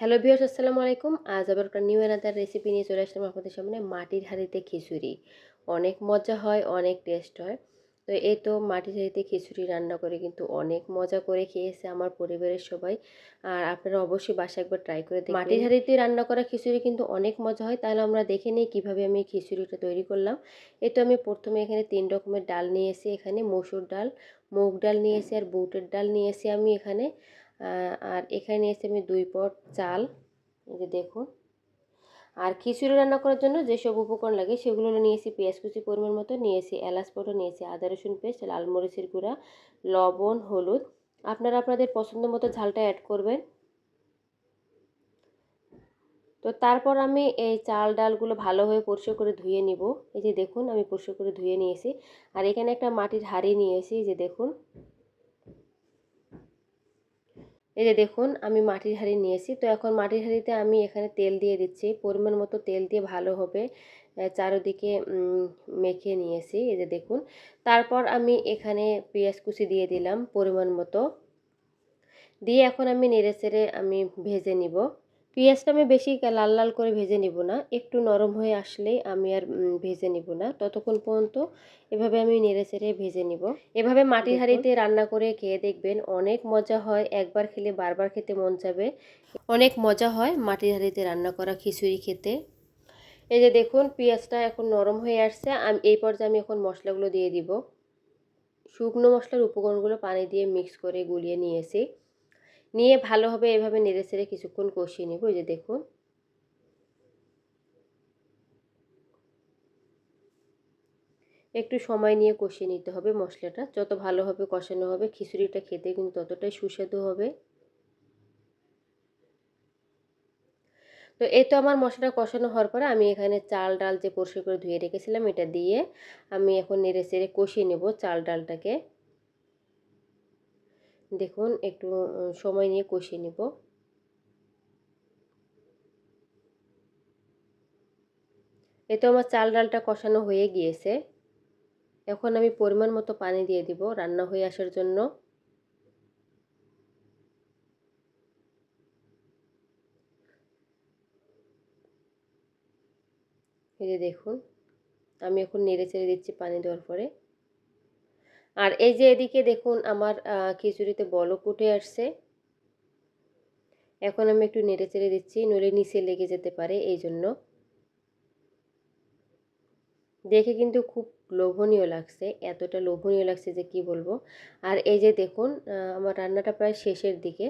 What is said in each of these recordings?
Hello viewers, আসসালামু আলাইকুম। আজ আবার একটা নিউ অ্যানাদার রেসিপি নিয়ে চলে আসলাম আপনাদের সামনে। মাটির হাঁড়িতে খিচুড়ি অনেক মজা হয়, অনেক টেস্ট হয়। তো এই তো মাটির হাঁড়িতে খিচুড়ি রান্না করে কিন্তু অনেক মজা করে খেয়েছে আমার পরিবারের সবাই। আর আপনারা অবশ্যই বাসায় একবার ট্রাই করে দেখবেন। মাটির হাঁড়িতে রান্না করা খিচুড়ি কিন্তু অনেক মজা হয়। তাহলে আমরা দেখে নিই কীভাবে আমি খিচুড়িটা তৈরি করলাম। এই তো আমি প্রথমে এখানে 3 রকমের ডাল নিয়েছি। এখানে মসুর ডাল, মুগ ডাল নিয়েছি আর বুটের ডাল নিয়েছি আমি এখানে। আর এখানে নিয়েছি আমি 2 পট চাল, এই যে দেখুন। আর খিচুড়ি রান্না করার জন্য যেসব উপকরণ লাগে সেগুলো নিয়েছি: পেঁয়াজ কুচি পরিমাণ মতো নিয়েছি, এলাচ পাউডার নিয়েছি, আদা রসুন পেস্ট, লাল মরিচের গুঁড়া, লবণ, হলুদ। আপনারা আপনাদের পছন্দ মতো ঝালটা অ্যাড করবেন। তো তারপর আমি এই চাল ডালগুলো ভালোভাবে পরিষ্কার করে ধুয়ে নিব। এই যে দেখুন, আমি পরিষ্কার করে ধুয়ে নিয়েছি। আর এখানে একটা মাটির হাঁড়ি নিয়েছি, এই যে দেখুন। এই যে দেখুন, আমি মাটির হাঁড়ি নিয়েছি। তো এখন মাটির হাঁড়িতে আমি এখানে তেল দিয়ে দিচ্ছি। পরিমাণ মতো তেল দিয়ে ভালোভাবে চারদিকে মেখে নিয়েছি, এই যে দেখুন। তারপর আমি এখানে পেঁয়াজ কুচি দিয়ে দিলাম পরিমাণ মতো। দিয়ে এখন আমি নেড়েচেড়ে আমি ভেজে নিব। পেঁয়াজটা আমি বেশি লাল লাল করে ভেজে নিব না, একটু নরম হয়ে আসলেই আমি আর ভেজে নিব না। ততক্ষণ পর্যন্ত এভাবে আমি নেড়েচেড়ে ভেজে নিব। এভাবে মাটির হাঁড়িতে রান্না করে খেয়ে দেখবেন, অনেক মজা হয়। একবার খেলে বারবার খেতে মন যাবে। অনেক মজা হয় মাটির হাঁড়িতে রান্না করা খিচুড়ি খেতে। এই যে দেখুন, পেঁয়াজটা এখন নরম হয়ে আসছে। আমি এই পর্যায়ে আমি এখন মশলাগুলো দিয়ে দিব। শুকনো মশলার উপকরণগুলো পানি দিয়ে মিক্স করে গুলিয়ে নিয়েছি। নিয়ে ভালোভাবে এভাবে নেড়েচেড়ে কিছুক্ষণ কষিয়ে নেব। এই যে দেখুন, একটু সময় নিয়ে কষিয়ে নিতে হবে মশলাটা। যত ভালোভাবে কষানো হবে খিচুড়িটা খেতে কিন্তু ততটাই সুস্বাদু হবে। তো এই তো আমার মশলাটা কষানো হওয়ার পরে আমি এখানে চাল ডাল যে পরিষ্কার করে ধুয়ে রেখেছিলাম এটা দিয়ে আমি এখন নেড়েচেড়ে কষিয়ে নেব চাল ডালটাকে। দেখুন, একটু সময় নিয়ে কষিয়ে নেব। এই তো আমার চাল ডালটা কষানো হয়ে গিয়েছে। এখন আমি পরিমাণ মতো পানি দিয়ে দিব রান্না হয়ে আসার জন্য। এই যে দেখুন, আমি এখন নেড়েচেড়ে দিচ্ছি পানি দেওয়ার পরে। আর এই যে এদিকে দেখুন, আমার খিচুড়িতে বলক উঠে আসছে। এখন আমি একটু নেড়েচেড়ে দিচ্ছি, নইলে নিচে লেগে যেতে পারে, এই জন্য। দেখে কিন্তু খুব লোভনীয় লাগছে, এতটা লোভনীয় লাগছে যে কি বলবো। আর এই যে দেখুন, আমার রান্নাটা প্রায় শেষের দিকে।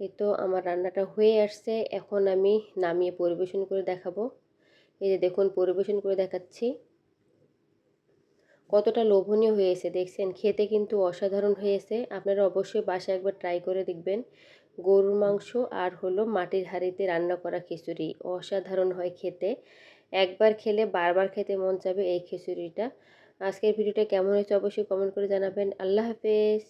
এই তো আমার রান্নাটা হয়ে আসছে। এখন আমি নামিয়ে পরিবেশন করে দেখাবো। এই যে দেখুন, পরিবেশন করে দেখাচ্ছি। কতটা লোভনীয় হয়েছে দেখছেন, খেতে কিন্তু অসাধারণ হয়েছে। আপনারা অবশ্যই বাসায় একবার ট্রাই করে দেখবেন। গরুর মাংস আর হলো মাটির হাঁড়িতে রান্না করা খিচুড়ি অসাধারণ হয় খেতে। একবার খেলে বারবার খেতে মন চাবে এই খিচুড়িটা। আজকের ভিডিওটা কেমন হয়েছে অবশ্যই কমেন্ট করে জানাবেন। আল্লাহ হাফেজ।